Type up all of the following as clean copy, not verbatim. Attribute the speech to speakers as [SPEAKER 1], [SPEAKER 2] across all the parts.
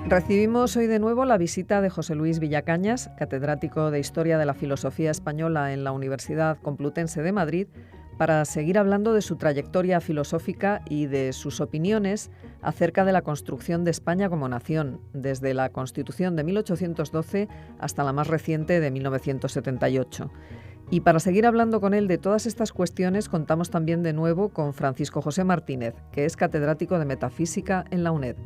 [SPEAKER 1] Recibimos hoy de nuevo la visita de José Luis Villacañas, catedrático de Historia de la Filosofía Española en la Universidad Complutense de Madrid, para seguir hablando de su trayectoria filosófica y de sus opiniones acerca de la construcción de España como nación, desde la Constitución de 1812 hasta la más reciente de 1978. Y para seguir hablando con él de todas estas cuestiones, contamos también de nuevo con Francisco José Martínez, que es catedrático de Metafísica en la UNED.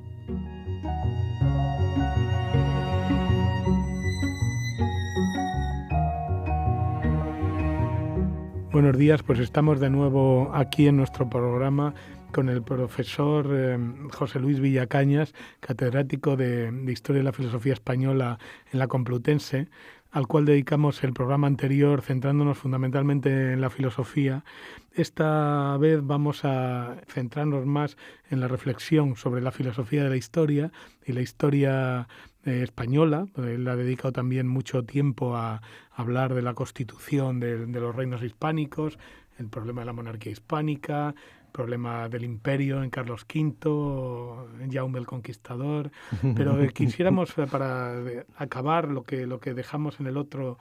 [SPEAKER 2] Buenos días, pues estamos de nuevo aquí en nuestro programa con el profesor José Luis Villacañas, catedrático de Historia de la Filosofía Española en la Complutense, al cual dedicamos el programa anterior centrándonos fundamentalmente en la filosofía. Esta vez vamos a centrarnos más en la reflexión sobre la filosofía de la historia y la historia española. Él ha dedicado también mucho tiempo a hablar de la constitución de los reinos hispánicos, el problema de la monarquía hispánica, el problema del imperio en Carlos V, en Jaume el Conquistador. Pero quisiéramos, para acabar lo que dejamos en el otro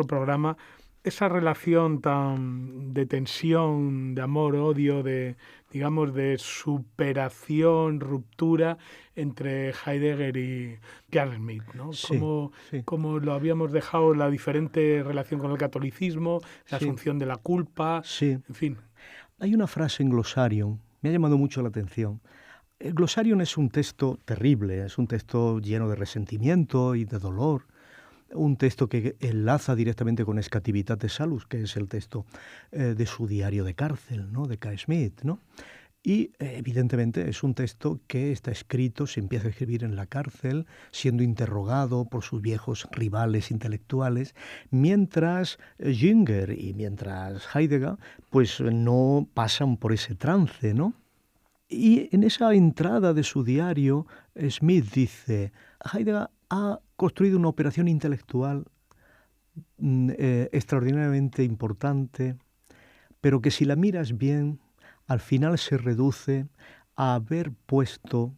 [SPEAKER 2] programa, esa relación tan de tensión, de amor, odio, de superación, ruptura entre Heidegger y Carl Schmitt, ¿no?
[SPEAKER 3] Sí,
[SPEAKER 2] Cómo lo habíamos dejado, la diferente relación con el catolicismo, la asunción de la culpa, en fin.
[SPEAKER 3] Hay una frase en Glosarium, me ha llamado mucho la atención. El Glosarium es un texto terrible, es un texto lleno de resentimiento y de dolor, un texto que enlaza directamente con Escativitates Salus, que es el texto de su diario de cárcel, ¿no? De Carl Schmitt, ¿no? Y evidentemente es un texto que está escrito, se empieza a escribir en la cárcel, siendo interrogado por sus viejos rivales intelectuales, mientras Jünger y mientras Heidegger pues no pasan por ese trance, ¿no? Y en esa entrada de su diario, Schmitt dice: Heidegger ha construido una operación intelectual extraordinariamente importante, pero que si la miras bien, al final se reduce a haber puesto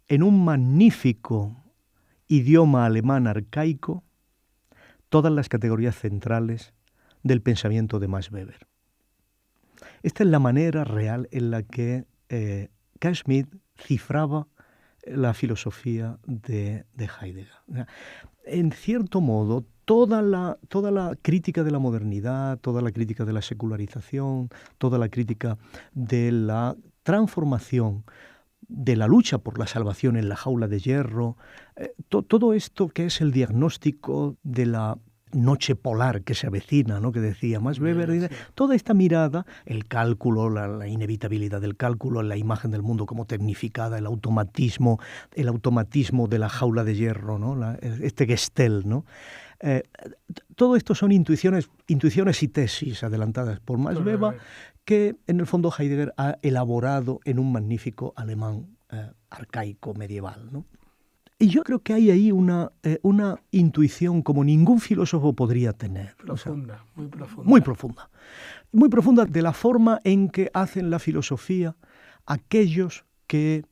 [SPEAKER 3] en un magnífico idioma alemán arcaico todas las categorías centrales del pensamiento de Max Weber. Esta es la manera real en la que Carl Schmitt cifraba la filosofía de Heidegger. En cierto modo, toda la crítica de la modernidad, toda la crítica de la secularización, toda la crítica de la transformación, de la lucha por la salvación en la jaula de hierro, todo esto que es el diagnóstico de la noche polar que se avecina, ¿no? Que decía Max Weber, toda esta mirada, el cálculo, la inevitabilidad del cálculo, la imagen del mundo como tecnificada, el automatismo de la jaula de hierro, ¿no? Este Gestel, ¿no? Todo esto son intuiciones y tesis adelantadas por Max Weber, que en el fondo Heidegger ha elaborado en un magnífico alemán arcaico medieval, ¿no? Y yo creo que hay ahí una intuición como ningún filósofo podría tener.
[SPEAKER 2] Profunda, muy profunda.
[SPEAKER 3] Muy profunda. Muy profunda de la forma en que hacen la filosofía aquellos que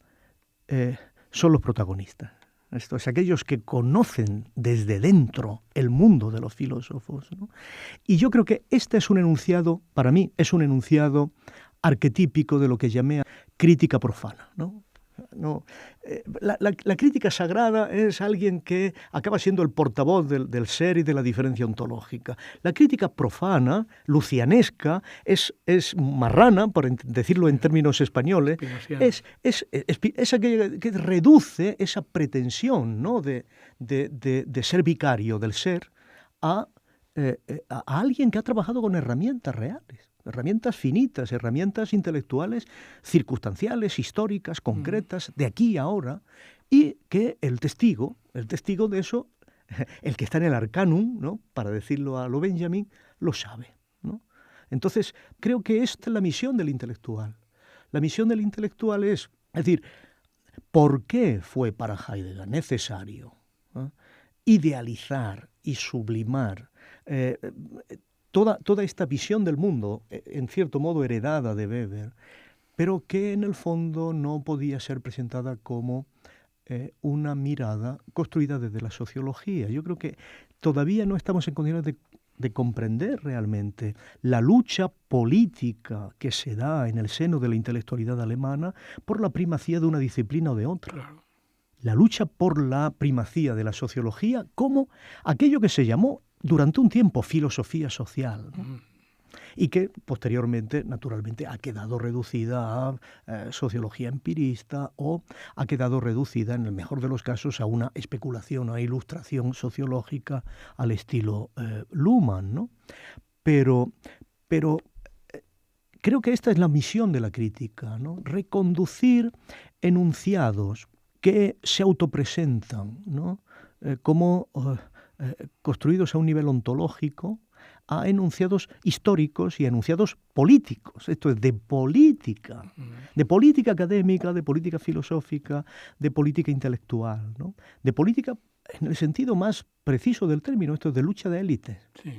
[SPEAKER 3] son los protagonistas. Esto es, aquellos que conocen desde dentro el mundo de los filósofos, ¿no? Y yo creo que este es un enunciado, para mí, es un enunciado arquetípico de lo que llamé crítica profana, ¿no? La crítica sagrada es alguien que acaba siendo el portavoz del ser y de la diferencia ontológica. La crítica profana, lucianesca, es marrana, por decirlo en términos españoles, es aquella que reduce esa pretensión, ¿no? de ser vicario del ser a alguien que ha trabajado con herramientas reales. Herramientas finitas, herramientas intelectuales circunstanciales, históricas, concretas, de aquí a ahora, y que el testigo de eso, el que está en el arcanum, ¿no? Para decirlo a lo Benjamin, lo sabe, ¿no? Entonces, creo que esta es la misión del intelectual. La misión del intelectual es decir, ¿por qué fue para Heidegger necesario idealizar y sublimar toda esta visión del mundo, en cierto modo heredada de Weber, pero que en el fondo no podía ser presentada como una mirada construida desde la sociología. Yo creo que todavía no estamos en condiciones de comprender realmente la lucha política que se da en el seno de la intelectualidad alemana por la primacía de una disciplina o de otra.
[SPEAKER 2] Claro.
[SPEAKER 3] La lucha por la primacía de la sociología como aquello que se llamó durante un tiempo filosofía social, ¿no? Y que posteriormente, naturalmente, ha quedado reducida a sociología empirista o ha quedado reducida, en el mejor de los casos, a una especulación, a una ilustración sociológica al estilo Luhmann, ¿no? Pero creo que esta es la misión de la crítica, ¿no? Reconducir enunciados que se autopresentan, ¿no? Como construidos a un nivel ontológico, a enunciados históricos y a enunciados políticos. Esto es de política académica, de política filosófica, de política intelectual, ¿no? De política en el sentido más preciso del término, esto es de lucha de élites.
[SPEAKER 2] Sí,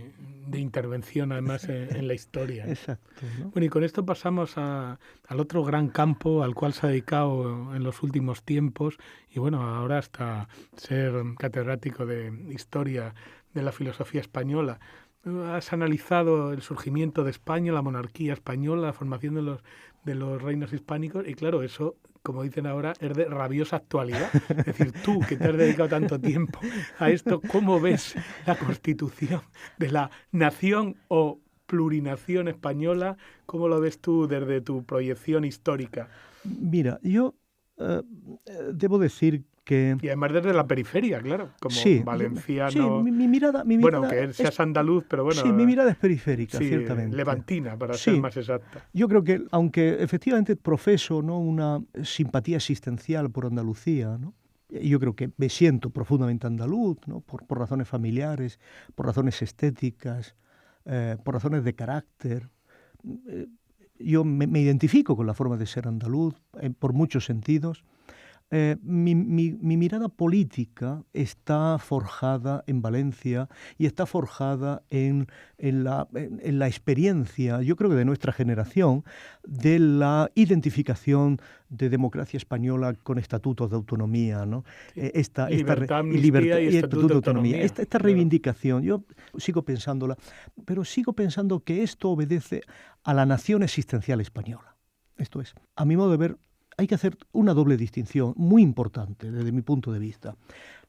[SPEAKER 2] de intervención además en la historia.
[SPEAKER 3] Exacto, ¿no?
[SPEAKER 2] Bueno, y con esto pasamos al otro gran campo al cual se ha dedicado en los últimos tiempos y bueno, ahora hasta ser catedrático de Historia de la Filosofía Española. Has analizado el surgimiento de España, la monarquía española, la formación de los reinos hispánicos y claro, eso, como dicen ahora, es de rabiosa actualidad. Es decir, tú que te has dedicado tanto tiempo a esto, ¿cómo ves la constitución de la nación o plurinación española? ¿Cómo lo ves tú desde tu proyección histórica?
[SPEAKER 3] Mira, yo debo decir que...
[SPEAKER 2] Y además desde la periferia, claro, como
[SPEAKER 3] sí,
[SPEAKER 2] valenciano...
[SPEAKER 3] Sí, mi mirada
[SPEAKER 2] bueno, que seas andaluz, pero bueno...
[SPEAKER 3] Sí, mi mirada es periférica,
[SPEAKER 2] sí,
[SPEAKER 3] ciertamente.
[SPEAKER 2] Levantina, para ser más exacta.
[SPEAKER 3] Yo creo que, aunque efectivamente profeso, ¿no?, una simpatía existencial por Andalucía, ¿no?, yo creo que me siento profundamente andaluz, ¿no?, por razones familiares, por razones estéticas, por razones de carácter. Yo me identifico con la forma de ser andaluz por muchos sentidos. Mi mirada política está forjada en Valencia y está forjada en la experiencia, yo creo que de nuestra generación, de la identificación de democracia española con estatutos de autonomía, ¿no?
[SPEAKER 2] Sí. Libertad y estatuto de autonomía.
[SPEAKER 3] Esta reivindicación, yo sigo pensándola, pero sigo pensando que esto obedece a la nación existencial española. Esto es, a mi modo de ver, hay que hacer una doble distinción muy importante desde mi punto de vista.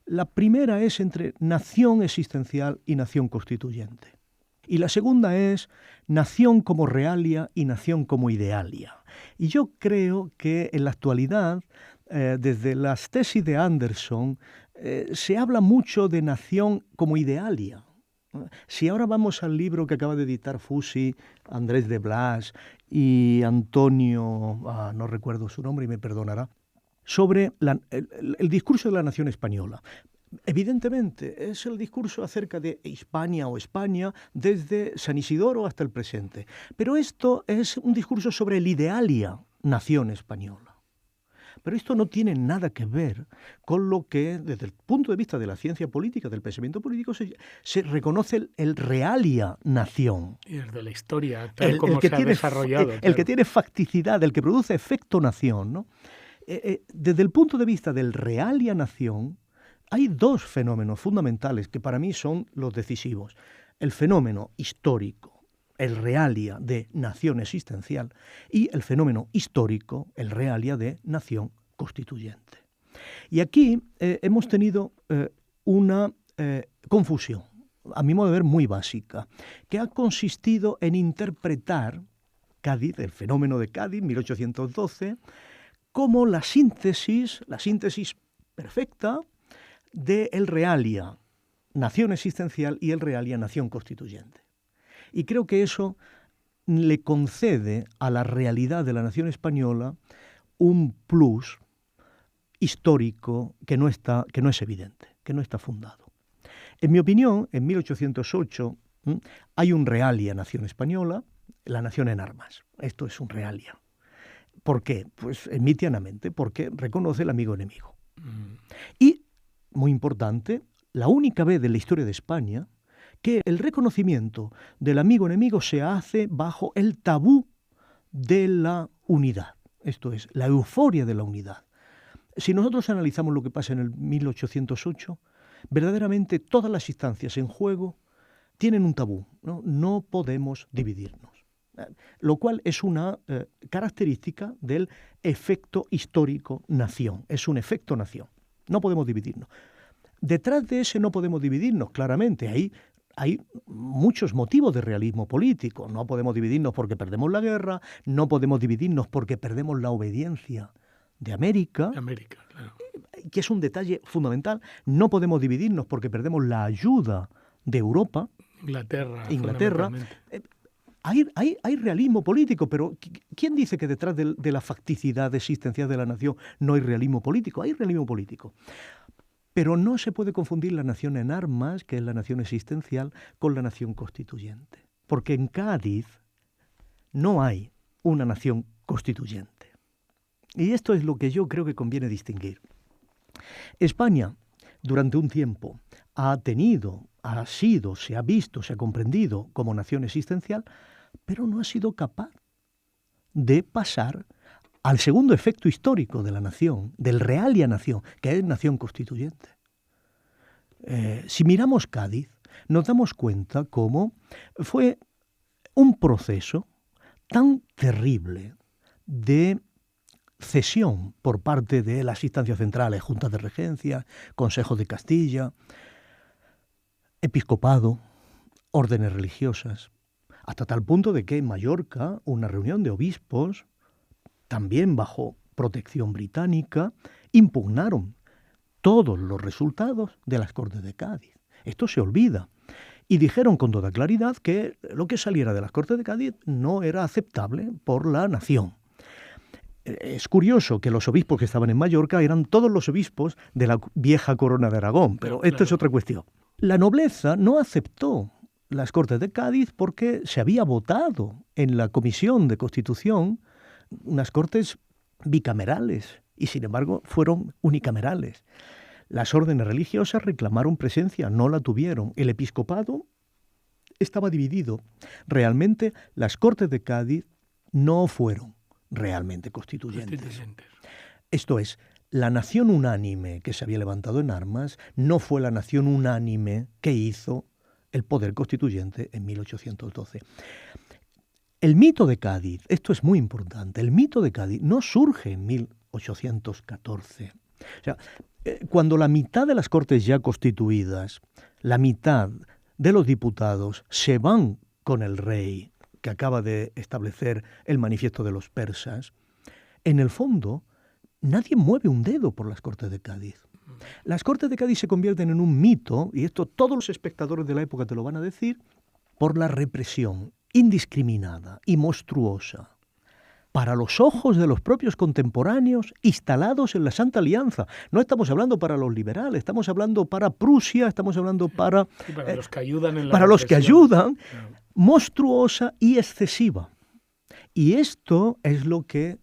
[SPEAKER 3] La primera es entre nación existencial y nación constituyente. Y la segunda es nación como realia y nación como idealia. Y yo creo que en la actualidad, desde las tesis de Anderson, se habla mucho de nación como idealia. Si ahora vamos al libro que acaba de editar Fusi, Andrés de Blas y Antonio, no recuerdo su nombre y me perdonará, sobre el discurso de la nación española. Evidentemente, es el discurso acerca de Hispania o España desde San Isidoro hasta el presente. Pero esto es un discurso sobre el idealia nación española. Pero esto no tiene nada que ver con lo que, desde el punto de vista de la ciencia política, del pensamiento político, se reconoce el realia nación.
[SPEAKER 2] Y desde la historia, tal como se ha desarrollado.
[SPEAKER 3] El que tiene facticidad, el que produce efecto nación, ¿no? Desde el punto de vista del realia nación, hay dos fenómenos fundamentales que para mí son los decisivos. El fenómeno histórico, el realia de nación existencial, y el fenómeno histórico, el realia de nación constituyente. Y aquí hemos tenido una confusión, a mi modo de ver muy básica, que ha consistido en interpretar Cádiz, el fenómeno de Cádiz, 1812, como la síntesis perfecta del realia nación existencial y el realia nación constituyente. Y creo que eso le concede a la realidad de la nación española un plus histórico que no es evidente, que no está fundado. En mi opinión, en 1808 hay un realia nación española, la nación en armas. Esto es un realia. ¿Por qué? Pues emitianamente, porque reconoce el amigo-enemigo. Y, muy importante, la única vez en la historia de España que el reconocimiento del amigo-enemigo se hace bajo el tabú de la unidad. Esto es, la euforia de la unidad. Si nosotros analizamos lo que pasa en el 1808, verdaderamente todas las instancias en juego tienen un tabú, ¿no? No podemos dividirnos. Lo cual es una característica del efecto histórico nación. Es un efecto nación. No podemos dividirnos. Detrás de ese no podemos dividirnos, claramente. Hay muchos motivos de realismo político. No podemos dividirnos porque perdemos la guerra, no podemos dividirnos porque perdemos la obediencia de América,
[SPEAKER 2] claro.
[SPEAKER 3] Que es un detalle fundamental. No podemos dividirnos porque perdemos la ayuda de Europa. Inglaterra. Hay realismo político, pero ¿quién dice que detrás de la facticidad existencial de la nación no hay realismo político? Hay realismo político. Pero no se puede confundir la nación en armas, que es la nación existencial, con la nación constituyente. Porque en Cádiz no hay una nación constituyente. Y esto es lo que yo creo que conviene distinguir. España, durante un tiempo, se ha visto, se ha comprendido como nación existencial, pero no ha sido capaz de pasar al segundo efecto histórico de la nación, del realia nación, que es nación constituyente. Si miramos Cádiz, nos damos cuenta cómo fue un proceso tan terrible de cesión por parte de las instancias centrales, juntas de regencia, consejos de Castilla, episcopado, órdenes religiosas, hasta tal punto de que en Mallorca una reunión de obispos, también bajo protección británica, impugnaron todos los resultados de las Cortes de Cádiz. Esto se olvida. Y dijeron con toda claridad que lo que saliera de las Cortes de Cádiz no era aceptable por la nación. Es curioso que los obispos que estaban en Mallorca eran todos los obispos de la vieja corona de Aragón, pero esta es otra cuestión. La nobleza no aceptó las Cortes de Cádiz porque se había votado en la Comisión de Constitución unas Cortes bicamerales y, sin embargo, fueron unicamerales. Las órdenes religiosas reclamaron presencia, no la tuvieron. El episcopado estaba dividido. Realmente, las Cortes de Cádiz no fueron realmente constituyentes. Esto es, la nación unánime que se había levantado en armas no fue la nación unánime que hizo el poder constituyente en 1812. El mito de Cádiz, esto es muy importante, el mito de Cádiz no surge en 1814. O sea, cuando la mitad de las Cortes ya constituidas, la mitad de los diputados se van con el rey, que acaba de establecer el manifiesto de los persas, en el fondo nadie mueve un dedo por las Cortes de Cádiz. Las Cortes de Cádiz se convierten en un mito, y esto todos los espectadores de la época te lo van a decir, por la represión indiscriminada y monstruosa para los ojos de los propios contemporáneos instalados en la Santa Alianza. No estamos hablando para los liberales, estamos hablando para Prusia, estamos hablando para
[SPEAKER 2] los que ayudan en la
[SPEAKER 3] para los que ayudan, monstruosa y excesiva. Y esto es lo que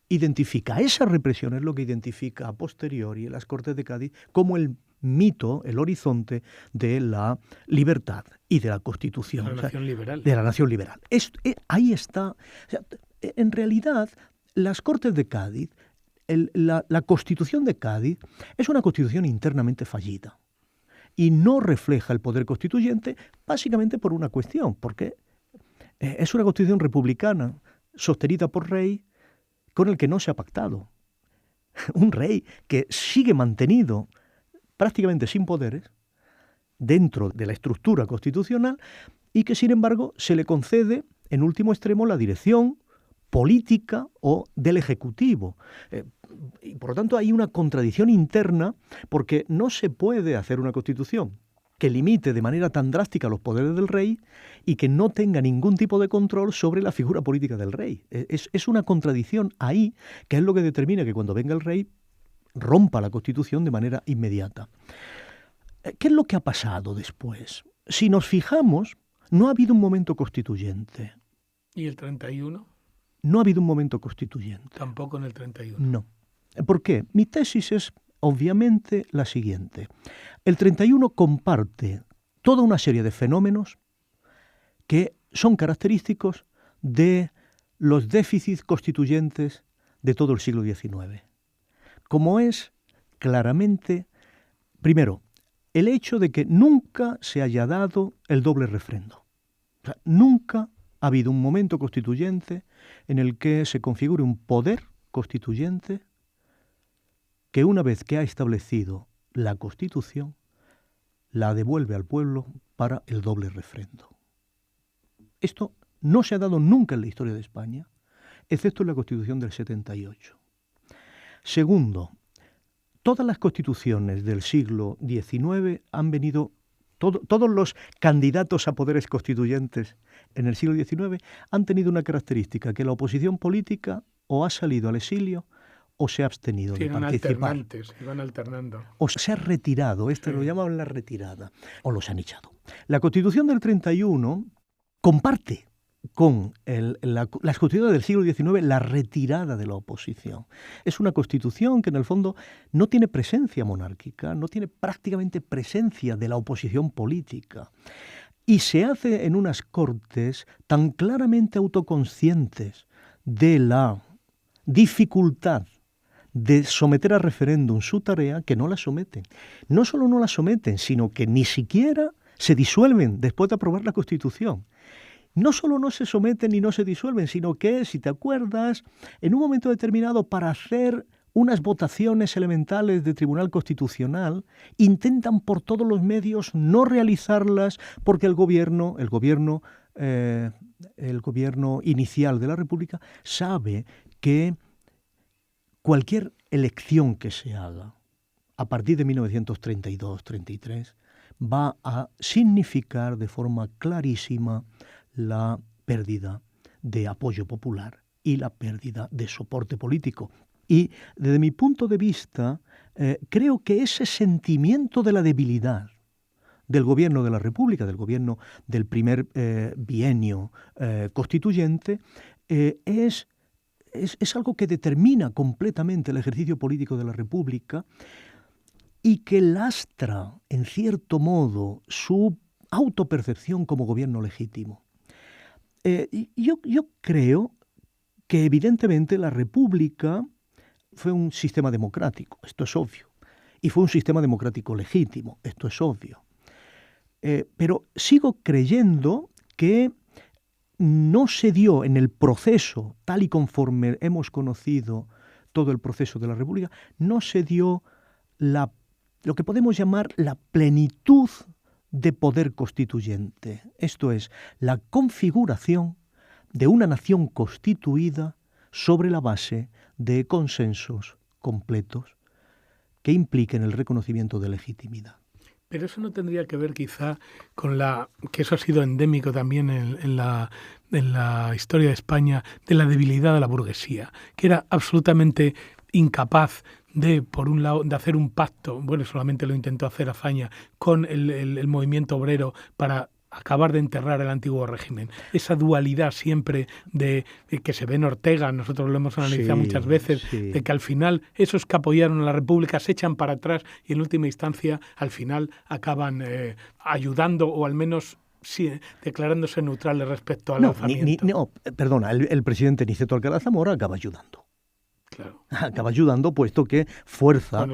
[SPEAKER 3] identifica, esa represión es lo que identifica a posteriori en las Cortes de Cádiz como el mito, el horizonte de la libertad y de la Constitución.
[SPEAKER 2] De la nación liberal.
[SPEAKER 3] De la nación liberal. Ahí está. O sea, en realidad, las Cortes de Cádiz, la Constitución de Cádiz, es una Constitución internamente fallida. Y no refleja el poder constituyente básicamente por una cuestión, porque es una Constitución republicana sostenida por rey con el que no se ha pactado. Un rey que sigue mantenido prácticamente sin poderes dentro de la estructura constitucional y que, sin embargo, se le concede, en último extremo, la dirección política o del Ejecutivo. Y por lo tanto hay una contradicción interna porque no se puede hacer una Constitución que limite de manera tan drástica los poderes del rey y que no tenga ningún tipo de control sobre la figura política del rey. Es una contradicción ahí que es lo que determina que cuando venga el rey rompa la Constitución de manera inmediata. ¿Qué es lo que ha pasado después? Si nos fijamos, no ha habido un momento constituyente.
[SPEAKER 2] ¿Y el 31?
[SPEAKER 3] No ha habido un momento constituyente.
[SPEAKER 2] Tampoco en el 31.
[SPEAKER 3] No. ¿Por qué? Mi tesis es obviamente la siguiente. El 31 comparte toda una serie de fenómenos que son característicos de los déficits constituyentes de todo el siglo XIX. como es claramente, primero, el hecho de que nunca se haya dado el doble refrendo. O sea, nunca ha habido un momento constituyente en el que se configure un poder constituyente que una vez que ha establecido la Constitución, la devuelve al pueblo para el doble refrendo. Esto no se ha dado nunca en la historia de España, excepto en la Constitución del 78. Segundo, todas las constituciones del siglo XIX han venido, todos los candidatos a poderes constituyentes en el siglo XIX han tenido una característica, que la oposición política o ha salido al exilio o se ha abstenido de participar.
[SPEAKER 2] Iban alternando.
[SPEAKER 3] O se ha retirado, lo llamaban la retirada, o los han echado. La Constitución del 31 comparte con las constituciones del siglo XIX la retirada de la oposición. Es una constitución que en el fondo no tiene presencia monárquica, no tiene prácticamente presencia de la oposición política. Y se hace en unas cortes tan claramente autoconscientes de la dificultad de someter a referéndum su tarea, que no la someten. No solo no la someten, sino que ni siquiera se disuelven después de aprobar la Constitución. No solo no se someten y no se disuelven, sino que, si te acuerdas, en un momento determinado, para hacer unas votaciones elementales de Tribunal Constitucional, intentan por todos los medios no realizarlas porque el gobierno inicial de la República sabe que cualquier elección que se haga a partir de 1932-33 va a significar de forma clarísima la pérdida de apoyo popular y la pérdida de soporte político. Y desde mi punto de vista, creo que ese sentimiento de la debilidad del gobierno de la República, del gobierno del primer bienio constituyente, es algo que determina completamente el ejercicio político de la República y que lastra, en cierto modo, su autopercepción como gobierno legítimo. Yo creo que evidentemente la República fue un sistema democrático, esto es obvio, y fue un sistema democrático legítimo, esto es obvio. Pero sigo creyendo que no se dio en el proceso, tal y conforme hemos conocido todo el proceso de la República, no se dio lo que podemos llamar la plenitud de poder constituyente. Esto es, la configuración de una nación constituida sobre la base de consensos completos que impliquen el reconocimiento de legitimidad.
[SPEAKER 2] Pero eso no tendría que ver quizá con que eso ha sido endémico también en la historia de España, de la debilidad de la burguesía, que era absolutamente incapaz de, por un lado, de hacer un pacto, bueno, solamente lo intentó hacer Azaña, con el movimiento obrero para acabar de enterrar el antiguo régimen. Esa dualidad siempre de que se ve en Ortega, nosotros lo hemos analizado muchas veces, de que al final esos que apoyaron a la República se echan para atrás y en última instancia al final acaban ayudando o al menos declarándose neutrales respecto al alzamiento.
[SPEAKER 3] Perdona, el presidente Niceto Alcalá Zamora acaba ayudando.
[SPEAKER 2] Claro.
[SPEAKER 3] Acaba ayudando, puesto que fuerza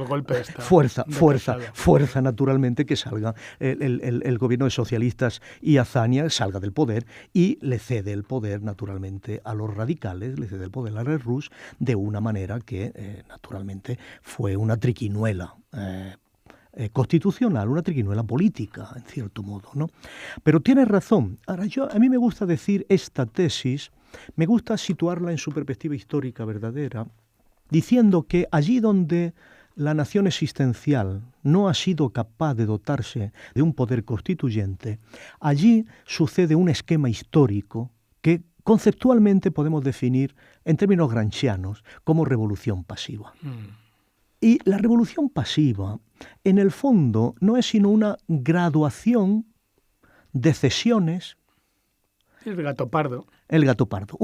[SPEAKER 3] naturalmente que salga el gobierno de socialistas y Azaña salga del poder y le cede el poder naturalmente a los radicales, le cede el poder a Lerroux de una manera que naturalmente fue una triquiñuela constitucional, una triquiñuela política, en cierto modo, ¿no? Pero tienes razón. Ahora, a mí me gusta decir esta tesis, me gusta situarla en su perspectiva histórica verdadera, diciendo que allí donde la nación existencial no ha sido capaz de dotarse de un poder constituyente, allí sucede un esquema histórico que conceptualmente podemos definir en términos gramscianos como revolución pasiva. Y la revolución pasiva, en el fondo, no es sino una graduación de cesiones.
[SPEAKER 2] El gato pardo.
[SPEAKER 3] El gato pardo.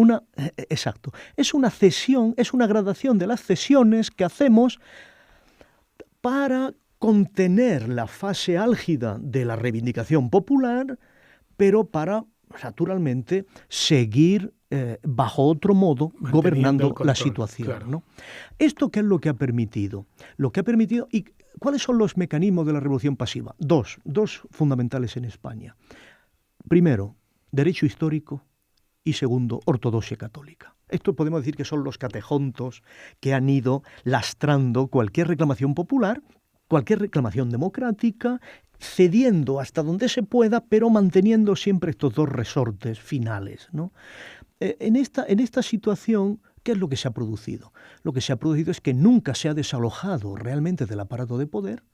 [SPEAKER 3] Exacto. Es una cesión, es una gradación de las cesiones que hacemos para contener la fase álgida de la reivindicación popular, pero para, naturalmente, seguir bajo otro modo, gobernando la situación.
[SPEAKER 2] Claro.
[SPEAKER 3] ¿No? ¿Esto qué es lo que ha permitido? ¿Y cuáles son los mecanismos de la revolución pasiva? Dos fundamentales en España. Primero, derecho histórico, y segundo, ortodoxia católica. Esto podemos decir que son los catejontos que han ido lastrando cualquier reclamación popular, cualquier reclamación democrática, cediendo hasta donde se pueda, pero manteniendo siempre estos dos resortes finales, ¿no? En esta situación, ¿qué es lo que se ha producido? Lo que se ha producido es que nunca se ha desalojado realmente del aparato de poder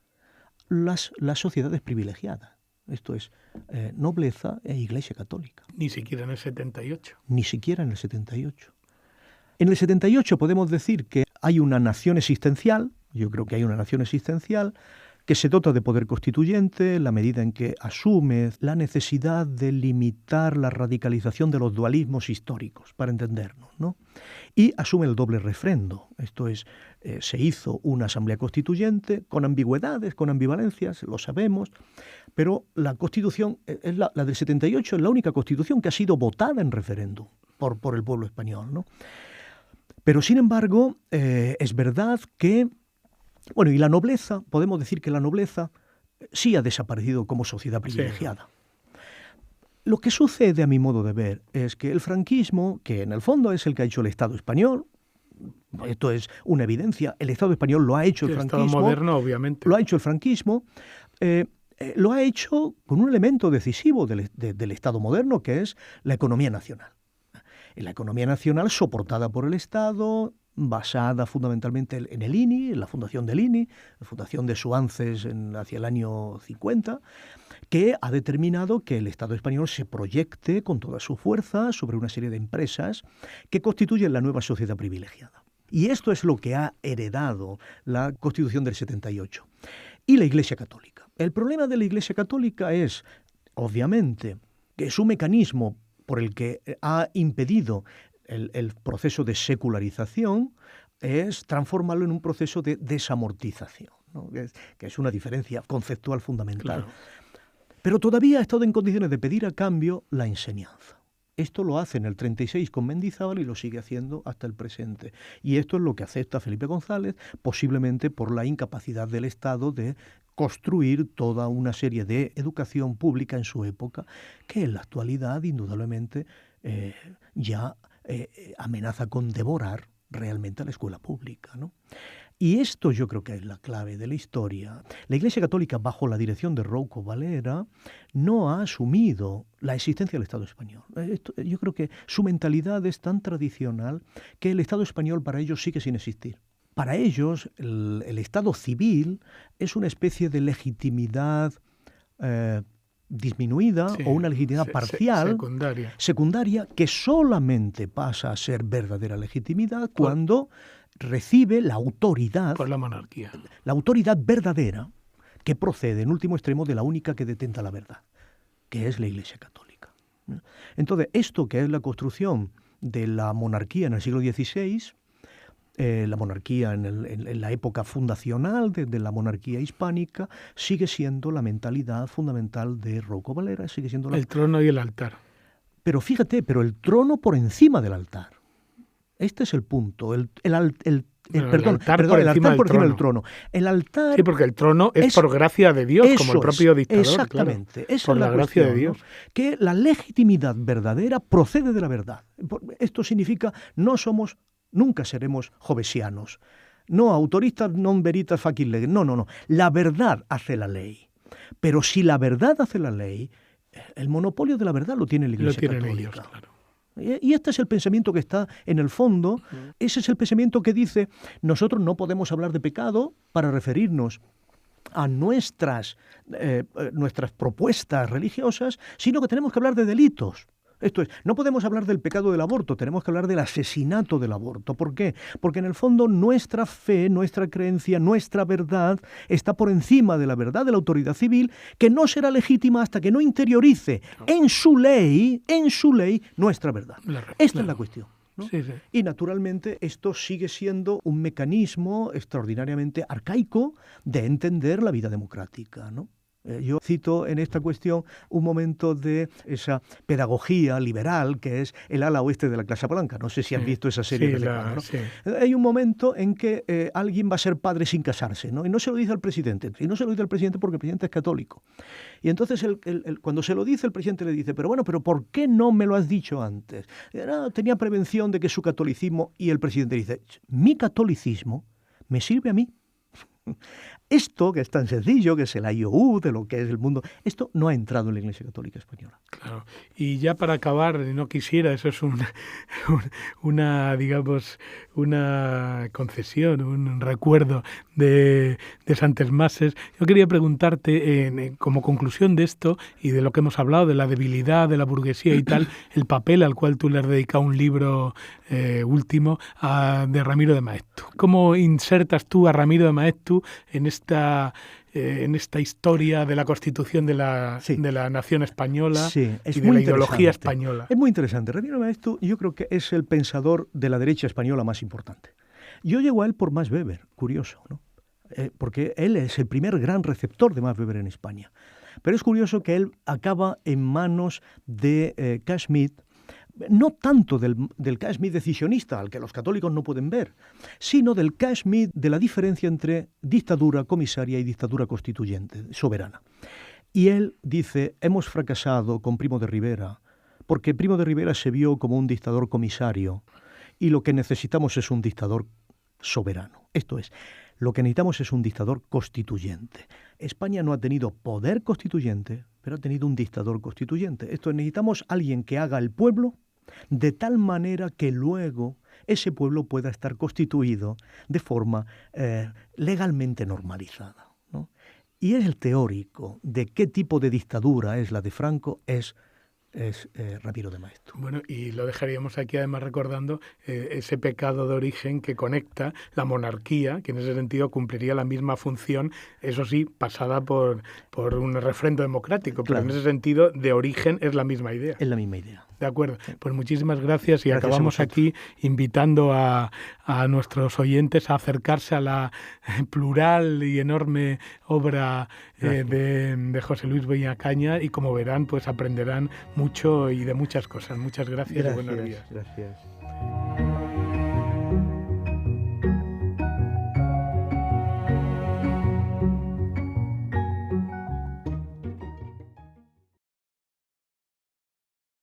[SPEAKER 3] las sociedades privilegiadas. Esto es nobleza e Iglesia católica.
[SPEAKER 2] Ni siquiera en el 78.
[SPEAKER 3] Ni siquiera en el 78. En el 78 podemos decir que hay una nación existencial, yo creo que hay una nación existencial, que se dota de poder constituyente en la medida en que asume la necesidad de limitar la radicalización de los dualismos históricos, para entendernos, ¿no? Y asume el doble refrendo. Esto es, se hizo una asamblea constituyente con ambigüedades, con ambivalencias, lo sabemos, pero la Constitución, la del 78, es la única Constitución que ha sido votada en referéndum por el pueblo español, ¿no? Pero, sin embargo, es verdad que, bueno, y la nobleza, podemos decir que la nobleza sí ha desaparecido como sociedad privilegiada. Sí. Lo que sucede, a mi modo de ver, es que el franquismo, que en el fondo es el que ha hecho el Estado español, esto es una evidencia, el Estado español lo ha hecho el franquismo. El
[SPEAKER 2] Estado moderno, obviamente.
[SPEAKER 3] Lo ha hecho el franquismo, lo ha hecho con un elemento decisivo del Estado moderno, que es la economía nacional. La economía nacional soportada por el Estado, basada fundamentalmente en el INI, en la fundación del INI, la fundación de Suances hacia el año 50, que ha determinado que el Estado español se proyecte con toda su fuerza sobre una serie de empresas que constituyen la nueva sociedad privilegiada. Y esto es lo que ha heredado la Constitución del 78. Y la Iglesia Católica. El problema de la Iglesia Católica es, obviamente, que es un mecanismo por el que ha impedido el proceso de secularización, es transformarlo en un proceso de desamortización, ¿no? que es una diferencia conceptual fundamental. Claro. Pero todavía ha estado en condiciones de pedir a cambio la enseñanza. Esto lo hace en el 36 con Mendizábal y lo sigue haciendo hasta el presente. Y esto es lo que acepta Felipe González, posiblemente por la incapacidad del Estado de construir toda una serie de educación pública en su época, que en la actualidad, indudablemente, ya amenaza con devorar realmente a la escuela pública, ¿no? Y esto yo creo que es la clave de la historia. La Iglesia Católica, bajo la dirección de Rouco Valera, no ha asumido la existencia del Estado español. Yo creo que su mentalidad es tan tradicional que el Estado español para ellos sigue sin existir. Para ellos, el Estado civil es una especie de legitimidad disminuida, sí, o una legitimidad parcial, secundaria, que solamente pasa a ser verdadera legitimidad cuando recibe la autoridad,
[SPEAKER 2] por la monarquía,
[SPEAKER 3] la autoridad verdadera que procede en último extremo de la única que detenta la verdad, que es la Iglesia Católica. Entonces, esto que es la construcción de la monarquía en el siglo XVI, la monarquía en la época fundacional de la monarquía hispánica, sigue siendo la mentalidad fundamental de Rouco Valera, sigue siendo
[SPEAKER 2] el trono y el altar.
[SPEAKER 3] Pero fíjate, el trono por encima del altar. Este es el punto. El altar por encima del trono. El altar.
[SPEAKER 2] Sí, porque el trono es por gracia de Dios, como el propio dictador.
[SPEAKER 3] Exactamente.
[SPEAKER 2] Claro, por la gracia de Dios.
[SPEAKER 3] ¿No? Que la legitimidad verdadera procede de la verdad. Esto significa nunca seremos jovesianos. No, autoristas non veritas facit leges. No. La verdad hace la ley. Pero si la verdad hace la ley, el monopolio de la verdad lo tiene la Iglesia Católica. Ellos, claro. Y este es el pensamiento que está en el fondo. Ese es el pensamiento que dice: nosotros no podemos hablar de pecado para referirnos a nuestras propuestas religiosas, sino que tenemos que hablar de delitos. Esto es, no podemos hablar del pecado del aborto, tenemos que hablar del asesinato del aborto. ¿Por qué? Porque en el fondo nuestra fe, nuestra creencia, nuestra verdad está por encima de la verdad de la autoridad civil, que no será legítima hasta que no interiorice en su ley nuestra verdad. Esta es la cuestión, ¿no? Sí. Y naturalmente esto sigue siendo un mecanismo extraordinariamente arcaico de entender la vida democrática, ¿no? Yo cito en esta cuestión un momento de esa pedagogía liberal que es el ala oeste de la Casa Blanca. No sé si han visto esa serie. ¿No?
[SPEAKER 2] Sí.
[SPEAKER 3] Hay un momento en que alguien va a ser padre sin casarse, ¿no? Y no se lo dice al presidente. Y no se lo dice al presidente porque el presidente es católico. Y entonces cuando se lo dice, el presidente le dice, pero ¿por qué no me lo has dicho antes? Tenía prevención de que su catolicismo... Y el presidente dice, mi catolicismo me sirve a mí. Esto, que es tan sencillo, que es el IOU, de lo que es el mundo, esto no ha entrado en la Iglesia Católica Española.
[SPEAKER 2] Claro. Y ya para acabar, no quisiera, eso es una concesión, un recuerdo de Santes Mases. Yo quería preguntarte, como conclusión de esto y de lo que hemos hablado, de la debilidad de la burguesía y tal, el papel al cual tú le has dedicado un libro último de Ramiro de Maeztu. ¿Cómo insertas tú a Ramiro de Maeztu en esta historia de la constitución de la nación española y de la ideología española?
[SPEAKER 3] Es muy interesante. Ramiro de Maeztu, yo creo que es el pensador de la derecha española más importante. Yo llego a él por Max Weber, curioso, ¿no? Porque él es el primer gran receptor de Max Weber en España. Pero es curioso que él acaba en manos de Carl Schmitt, no tanto del Carl Schmitt decisionista, al que los católicos no pueden ver, sino del Carl Schmitt de la diferencia entre dictadura comisaria y dictadura constituyente, soberana. Y él dice, hemos fracasado con Primo de Rivera, porque Primo de Rivera se vio como un dictador comisario, y lo que necesitamos es un dictador soberano. Esto es, lo que necesitamos es un dictador constituyente. España no ha tenido poder constituyente, pero ha tenido un dictador constituyente. Esto necesitamos alguien que haga el pueblo de tal manera que luego ese pueblo pueda estar constituido de forma legalmente normalizada, ¿no? Y es el teórico de qué tipo de dictadura es la de Franco, es Ramiro de Maeztu.
[SPEAKER 2] Bueno, y lo dejaríamos aquí además recordando ese pecado de origen que conecta la monarquía, que en ese sentido cumpliría la misma función, eso sí, pasada por un refrendo democrático, pero en ese sentido de origen es la misma idea.
[SPEAKER 3] Es la misma idea.
[SPEAKER 2] De acuerdo, pues muchísimas gracias y acabamos aquí invitando a nuestros oyentes a acercarse a la plural y enorme obra de José Luis Villacañas y como verán, pues aprenderán mucho y de muchas cosas. Muchas gracias y buenos días.
[SPEAKER 3] Gracias.